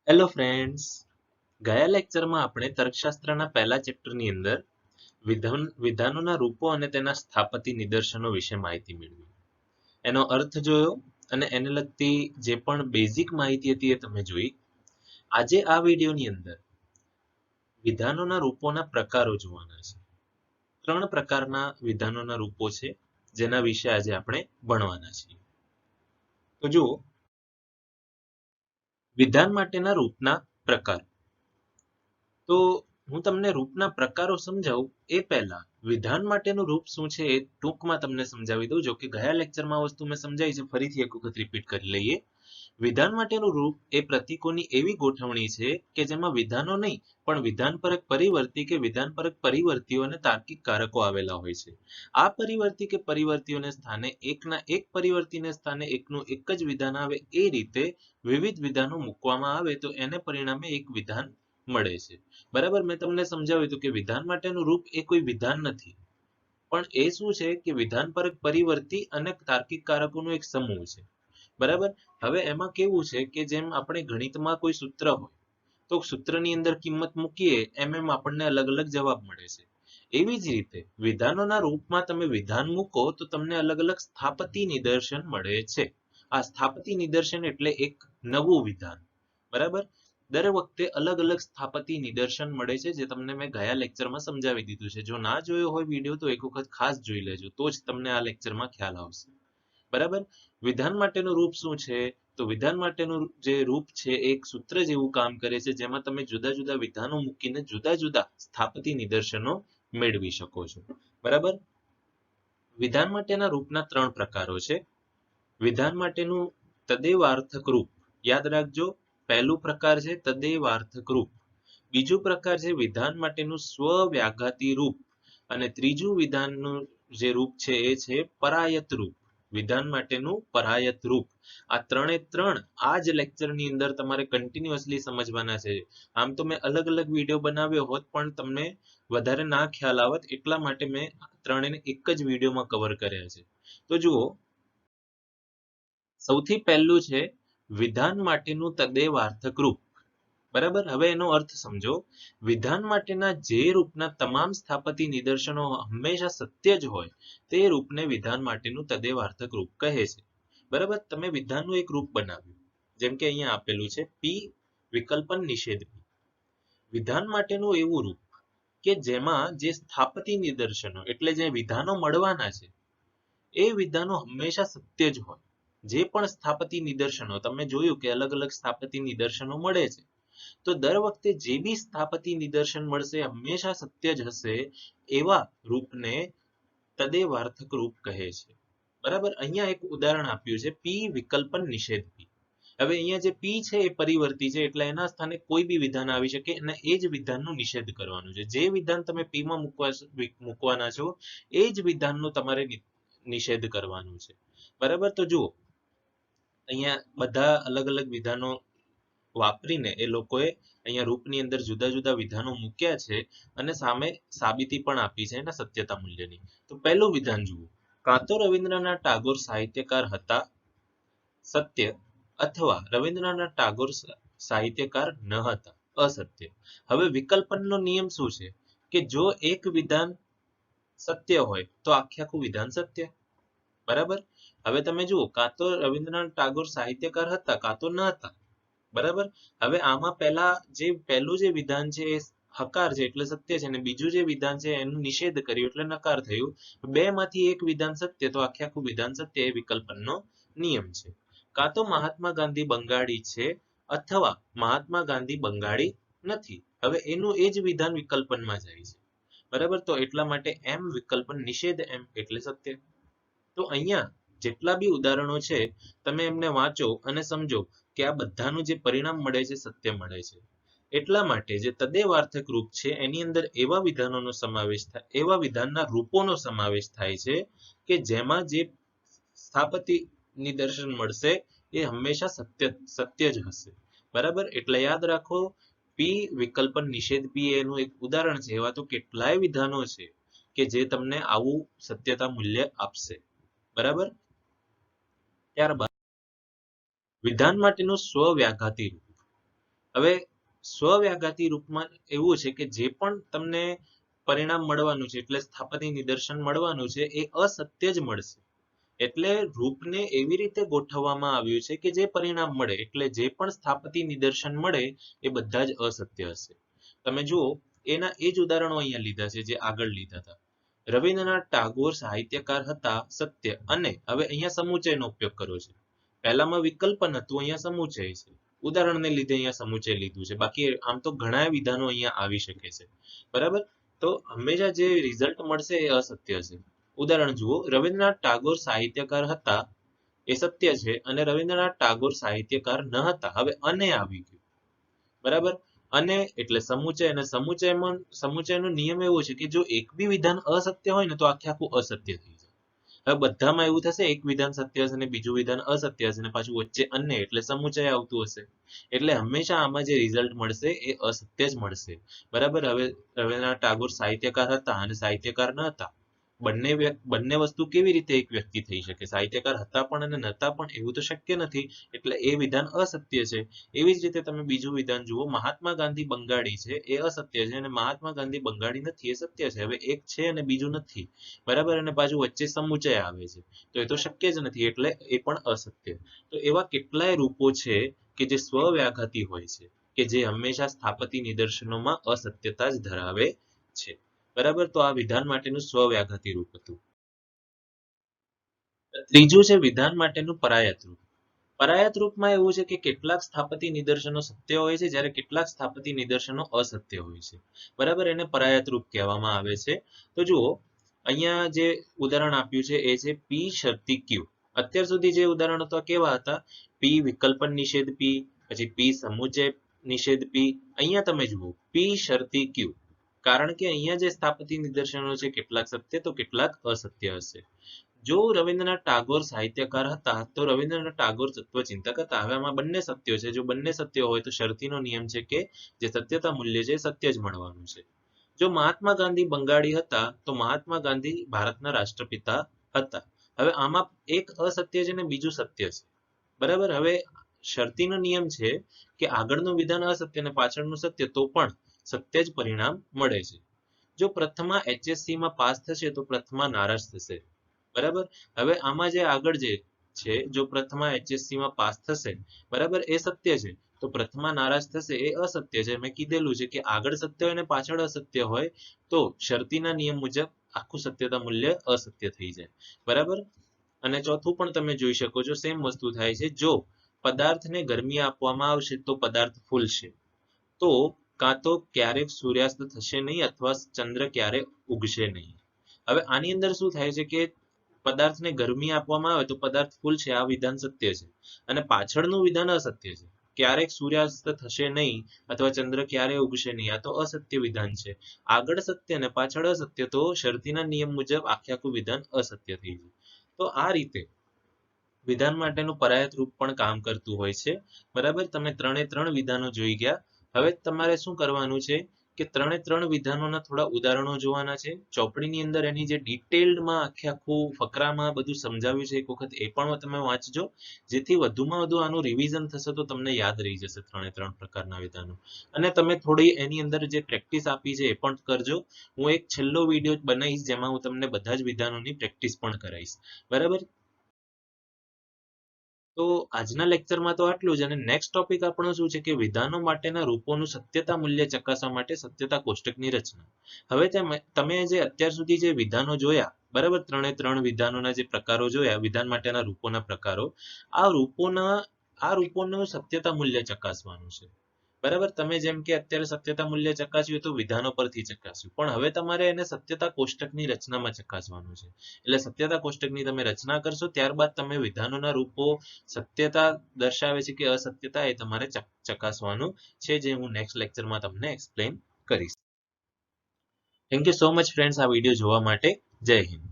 Hello friends, ગયા લેક્ચરમાં આપણે તર્કશાસ્ત્રના પહેલા ચેપ્ટરની અંદર વિધાનોના રૂપો અને તેના સ્થાપતિ નિદર્શનો વિશે માહિતી મેળવી. એનો અર્થ જોયો અને એને લગતી જે પણ બેઝિક માહિતી હતી એ તમે જોઈ. આજે આ વિડીયોની અંદર વિધાનોના રૂપોના પ્રકારો જોવાના છે. 3 પ્રકારના વિધાનોના રૂપો છે જેના વિશે આજે આપણે ભણવાના છીએ. તો જુઓ, વિધાન માટેના રૂપના પ્રકાર. તો હું તમને રૂપના પ્રકારો સમજાવું એ પહેલા વિધાન માટેનું રૂપ શું છે એ ટૂંકમાં તમને સમજાવી દઉં. જો કે ગયા લેક્ચરમાં વસ્તુ મેં સમજાવી છે, ફરીથી એક વખત રિપીટ કરી લઈએ. વિધાન માટેનું રૂપ એ પ્રતીકોની એવી ગોઠવણી છે કે જેમાં વિધાનો નહીં પણ વિધાનપરક પરિવર્તી કે વિધાનપરક પરિવર્તીઓ અને તાર્કિક કારકો આવેલા હોય છે. આ પરિવર્તી કે પરિવર્તીઓને સ્થાને એકના એક પરિવર્તીને સ્થાને એકનું એક જ વિધાન આવે એ રીતે વિવિધ વિધાનો મૂકવામાં આવે તો એને પરિણામે એક વિધાન મળે છે. બરાબર, મેં તમને સમજાવ્યું હતું કે વિધાન માટેનું રૂપ એ કોઈ વિધાન નથી, પણ એ શું છે કે વિધાનપરક પરિવર્તી અને તાર્કિક કારકોનો એક સમૂહ છે. બરાબર, હવે એમાં કેવું છે કે જેમ આપણે ગણિતમાં કોઈ સૂત્ર હોય તો સૂત્રની અંદર કિંમત મૂકીએ એમ આપણને અલગ અલગ જવાબ મળે છે. એવી જ રીતે વિધાનોના રૂપમાં તમે વિધાન મૂકો તો તમને અલગ અલગ સ્થાપતિ નિદર્શન મળે છે. આ સ્થાપતિ નિદર્શન એટલે એક નવું વિધાન. બરાબર, દર વખતે અલગ અલગ સ્થાપતિ નિદર્શન મળે છે, જે તમને મેં ગયા લેક્ચરમાં સમજાવી દીધું છે. જો ના જોયો હોય વિડીયો તો એક વખત ખાસ જોઈ લેજો, તો જ તમને આ લેક્ચરમાં ખ્યાલ આવશે. બરાબર, વિધાન માટેનું રૂપ શું છે? તો વિધાન માટેનું જે રૂપ છે એક સૂત્ર જેવું કામ કરે છે, જેમાં તમે જુદા જુદા વિધાનો મૂકીને જુદા જુદા સ્થાપતિ નિદર્શનો મેળવી શકો છો. બરાબર, વિધાન માટેના રૂપના 3 પ્રકારો છે. વિધાન માટેનું તદેવાર્થક રૂપ, યાદ રાખજો. પહેલું પ્રકાર છે તદેવાર્થક રૂપ, બીજું પ્રકાર છે વિધાન માટેનું સ્વવ્યાઘાતી રૂપ, અને ત્રીજું વિધાનનું જે રૂપ છે એ છે પરાયત રૂપ. વિધાન માટેનું પરાયત રૂપ. આ 3 આ જ લેક્ચરની અંદર તમારે કન્ટિન્યુઅસલી સમજવાના છે. આમ તો મેં અલગ અલગ વિડીયો બનાવ્યો હોત પણ તમને વધારે ના ખ્યાલ આવત, એટલા માટે મેં ત્રણેયને એક જ વિડીયોમાં કવર કર્યા છે. તો જુઓ, સૌથી પહેલું છે વિધાન માટેનું તદેવાર્થક રૂપ. બરાબર, હવે એનો અર્થ સમજો. વિધાન માટેના જે રૂપના તમામ સ્થાપતિ નિદર્શનો હંમેશા સત્ય જ હોય તે રૂપને વિધાન માટેનું તદેવાર્થક રૂપ કહે છે. બરાબર, તમે વિધાનનું એક રૂપ બનાવ્યું, જેમ કે અહીંયા આપેલું છે પી વિકલ્પન નિષેધ પી. વિધાન માટેનું એવું રૂપ કે જેમાં જે સ્થાપતિ નિદર્શનો એટલે જે વિધાનો મળવાના છે એ વિધાનો હંમેશા સત્ય જ હોય. જે પણ સ્થાપતિ નિદર્શનો તમે જોયું કે અલગ અલગ સ્થાપતિ નિદર્શનો મળે છે, તો દર વખતે જે બી સ્થાપતિ નિદર્શન મળશે હંમેશા સત્ય જ હશે એવા રૂપને તદેવાર્થક રૂપ કહે છે. બરાબર, અહીંયા એક ઉદાહરણ આપ્યું છે પી વિકલ્પન નિષેધ પી. હવે અહીંયા જે પી છે એ પરિવર્તી છે એટલે એના સ્થાને કોઈ બી વિધાન આવી શકે અને એ જ વિધાનનો નિષેધ કરવાનું છે. જે વિધાન તમે પી માં મૂકવાના છો એ જ વિધાનનો તમારે નિષેધ કરવાનું છે. બરાબર, તો જુઓ, અહીંયા બધા અલગ અલગ વિધાનો વાપરીને એ લોકોએ અહીંયા રૂપની અંદર જુદા જુદા વિધાનો મૂક્યા છે અને સામે સાબિતી પણ આપી છે એના સત્યતા મૂલ્યની. તો પહેલું વિધાન જુઓ, કાં તો રવિન્દ્રનાથ ટાગોર સાહિત્યકાર હતા સત્ય, અથવા રવિન્દ્રનાથ ટાગોર સાહિત્યકાર ન હતા અસત્ય. હવે વિકલ્પનનો નિયમ શું છે કે જો એક વિધાન સત્ય હોય તો આખું વિધાન સત્ય. બરાબર, હવે તમે જુઓ, કાં તો રવિન્દ્રનાથ ટાગોર સાહિત્યકાર હતા કાં તો ન હતા. બરાબર, હવે આમાં પહેલું જે વિધાન છે એ હકાર છે એટલે સત્ય છે, અને બીજું જે વિધાન છે એનું નિષેધ કર્યું એટલે નકાર થયું. બે માંથી એક વિધાન સત્ય તો આખું વિધાન સત્ય એ વિકલ્પનનો નિયમ છે. કાં તો મહાત્મા ગાંધી બંગાળી છે અથવા મહાત્મા ગાંધી બંગાળી નથી. હવે એનું એ જ વિધાન વિકલ્પનમાં જાય છે. બરાબર, તો એટલા માટે એમ વિકલ્પન નિષેધ એમ એટલે સત્ય. તો અહીંયા જેટલા બી ઉદાહરણો છે તમે એમને વાંચો અને સમજો કે આ બધાનું જે પરિણામ મળે છે સત્ય મળે છે. એટલા માટે જે તદેવાર્થક રૂપ છે એની અંદર એવા વિધાનોનો સમાવેશ થાય, એવા વિધાનના રૂપોનો સમાવેશ થાય છે કે જેમાં જે સ્થાપતિ નિદર્શન મળશે એ હંમેશા સત્ય જ હશે. બરાબર, એટલે યાદ રાખો, પી વિકલ્પન નિષેધ પી એનું એક ઉદાહરણ છે. એવા તો કેટલાય વિધાનો છે કે જે તમને આવું સત્યતા મૂલ્ય આપશે. બરાબર, ત્યારબાદ વિધાન માટેનું સ્વવ્યાઘાતી રૂપ. હવે સ્વવ્યાઘાતી રૂપમાં એવું છે કે જે પણ તમને પરિણામ મળવાનું છે એટલે સ્થાપતિ નિદર્શન મળવાનું છે એ અસત્ય જ મળશે. એટલે રૂપને એવી રીતે ગોઠવવામાં આવ્યું છે કે જે પરિણામ મળે એટલે જે પણ સ્થાપતિ નિદર્શન મળે એ બધા જ અસત્ય હશે. તમે જુઓ એના એ જ ઉદાહરણો અહીંયા લીધા છે જે આગળ લીધા હતા. રવિન્દ્રનાથ ટાગોર સાહિત્યકાર હતા સત્ય, અને હવે અહીંયા સમુચયનો ઉપયોગ કર્યો છે. પહેલામાં વિકલ્પન હતું, અહીંયા સમુચય છે. ઉદાહરણને લીધે અહીંયા સમુચય લીધું છે, બાકી આમ તો ઘણા વિધાનો અહીંયા આવી શકે છે. બરાબર, તો હંમેશા જે રિઝલ્ટ મળશે એ અસત્ય છે. ઉદાહરણ જુઓ, રવિન્દ્રનાથ ટાગોર સાહિત્યકાર હતા એ સત્ય છે, અને રવિન્દ્રનાથ ટાગોર સાહિત્યકાર ન હતા. હવે અને આવી ગયું. બરાબર, અને એટલે સમુચય, અને સમુચયનો નિયમ એવો છે કે જો એક બી વિધાન અસત્ય હોય ને તો આખે આખું અસત્ય થઈ જાય. હવે બધામાં એવું થશે, એક વિધાન સત્ય હશે અને બીજું વિધાન અસત્ય હશે અને પાછું વચ્ચે અને એટલે સમુચય આવતું હશે. એટલે હંમેશા આમાં જે રિઝલ્ટ મળશે એ અસત્ય જ મળશે. બરાબર, હવે રવિન્દ્રનાથ ટાગોર સાહિત્યકાર હતા અને સાહિત્યકાર ન હતા. બંને વસ્તુ કેવી રીતે એક વ્યક્તિ થઈ શકે? સાહિત્યકાર હતા પણ અને નહોતા પણ, એવું તો શક્ય નથી. એટલે એ વિધાન અસત્ય છે. એવી જ રીતે તમે બીજું વિધાન જુઓ, મહાત્મા ગાંધી બંગાળી છે એ અસત્ય છે, અને મહાત્મા ગાંધી બંગાળી નથી એ સત્ય છે. હવે એક છે અને બીજું નથી. બરાબર, અને પાછું વચ્ચે સમુચય આવે છે, તો એ તો શક્ય જ નથી, એટલે એ પણ અસત્ય. તો એવા કેટલાય રૂપો છે કે જે સ્વવ્યાઘાતી હોય છે, કે જે હંમેશા સ્થાપતિ નિદર્શનોમાં અસત્યતા જ ધરાવે છે. બરાબર, તો આ વિધાન માટેનું સ્વવ્યાઘાતી રૂપ હતું. ત્રીજું છે વિધાન માટેનું પરાયત રૂપ. પરાયત રૂપમાં એવું છે કે કેટલાક સ્થાપતિ નિદર્શનો સત્ય હોય છે જ્યારે કેટલાક સ્થાપતિ નિદર્શનો અસત્ય હોય છે. બરાબર, એને પરાયત રૂપ કહેવામાં આવે છે. તો જુઓ, અહીંયા જે ઉદાહરણ આપ્યું છે એ છે પી શરતી ક્યુ. અત્યાર સુધી જે ઉદાહરણો હતા કેવા હતા? પી વિકલ્પન નિષેધ પી, પછી પી સમુચય નિષેધ પી. અહીંયા તમે જુઓ પી શરતી ક્યુ, કારણ કે અહીંયા જે સ્થાપતિ નિદર્શનો છે કેટલાક સત્ય તો કેટલાક અસત્ય હશે. જો રવિન્દ્રનાથ ટાગોર સાહિત્યકાર હતા તો રવિન્દ્રનાથ ટાગોર તત્વચિંતક હતા. હવે આમાં બંને સત્યો છે. જો બંને સત્ય હોય તો શરતીનો નિયમ છે કે જે સત્યતા મૂલ્ય છે સત્ય જ મળવાનું છે. જો મહાત્મા ગાંધી બંગાળી હતા તો મહાત્મા ગાંધી ભારતના રાષ્ટ્રપિતા હતા. હવે આમાં એક અસત્ય છે ને બીજું સત્ય છે. બરાબર, હવે શરતીનો નિયમ છે કે આગળનું વિધાન અસત્ય અને પાછળનું સત્ય, તો પણ સત્ય જ પરિણામ મળે છે. જો પ્રથમા HSC માં પાસ થશે તો પ્રથમા નારાજ થશે. બરાબર, હવે આમાં જે આગળ જે છે, જો પ્રથમા HSC માં પાસ થશે, બરાબર, એ સત્ય છે, તો પ્રથમા નારાજ થશે એ અસત્ય છે. મેં કીધેલું છે કે આગળ સત્ય હોય ને પાછળ અસત્ય હોય તો શરતીના નિયમ મુજબ આખું સત્યતા મૂલ્ય અસત્ય થઈ જાય. બરાબર, અને ચોથું પણ તમે જોઈ શકો છો, સેમ વસ્તુ થાય છે. જો પદાર્થને ગરમી આપવામાં આવશે તો પદાર્થ ફૂલશે, તો કાં તો ક્યારેક સૂર્યાસ્ત થશે નહીં અથવા ચંદ્ર ક્યારે ઉગશે નહીં. હવે આની અંદર શું થાય છે કે પદાર્થને ગરમી આપવામાં આવે તો પદાર્થ ફૂલશે, આ વિધાન સત્ય છે. અને પાછળનું વિધાન અસત્ય છે, ક્યારેક સૂર્યાસ્ત થશે નહીં અથવા ચંદ્ર ક્યારે ઉગશે નહીં, આ તો અસત્ય વિધાન છે. આગળ સત્ય ને પાછળ અસત્ય, તો શરતીના નિયમ મુજબ આખે આખું વિધાન અસત્ય થઈ જાય. તો આ રીતે વિધાન માટેનું પરાયત રૂપ પણ કામ કરતું હોય છે. બરાબર, તમે ત્રણે ત્રણ વિધાનો જોઈ ગયા. હવે તમારે શું કરવાનું છે કે ત્રણે ત્રણ વિધાનોના થોડા ઉદાહરણો જોવાના છે. ચોપડીની અંદર એની જે ડિટેલ્ડમાં આખે આખું ફકરામાં બધું સમજાવ્યું છે, એક વખત એ પણ તમે વાંચજો, જેથી વધુમાં વધુ આનું રિવિઝન થશે તો તમને યાદ રહી જશે ત્રણે ત્રણ પ્રકારના વિધાનો. અને તમે થોડી એની અંદર જે પ્રેક્ટિસ આપી છે એ પણ કરજો. હું એક છેલ્લો વિડીયો બનાવીશ જેમાં હું તમને બધા જ વિધાનોની પ્રેક્ટિસ પણ કરાવીશ. બરાબર, તો આજના લેક્ચરમાં તો આટલું જ. અને નેક્સ્ટ ટોપિક આપણો શું છે કે વિધાનો માટેના રૂપોનું સત્યતા મૂલ્ય ચકાસવા માટે સત્યતા કોષ્ટકની રચના. હવે તમે જે અત્યાર સુધી જે વિધાનો જોયા, બરાબર, ત્રણે ત્રણ વિધાનોના જે પ્રકારો જોયા, વિધાન માટેના રૂપોના પ્રકારો, આ રૂપોનું સત્યતા મૂલ્ય ચકાસવાનું છે. બરાબર, તમે જેમ કે અત્યારે સત્યતા મૂલ્ય ચકાસ્યું તો વિધાનો પરથી ચકાસ્યું, પણ હવે તમારે એને સત્યતા કોષ્ટકની રચનામાં ચકાસવાનું છે. એટલે સત્યતા કોષ્ટકની તમે રચના કરશો, ત્યારબાદ તમે વિધાનોના રૂપો સત્યતા દર્શાવે છે કે અસત્યતા એ તમારે ચકાસવાનું છે, જે હું નેક્સ્ટ લેક્ચરમાં તમને એક્સપ્લેન કરીશ. Thank you so much friends આ વિડીયો જોવા માટે. જય હિન્દ.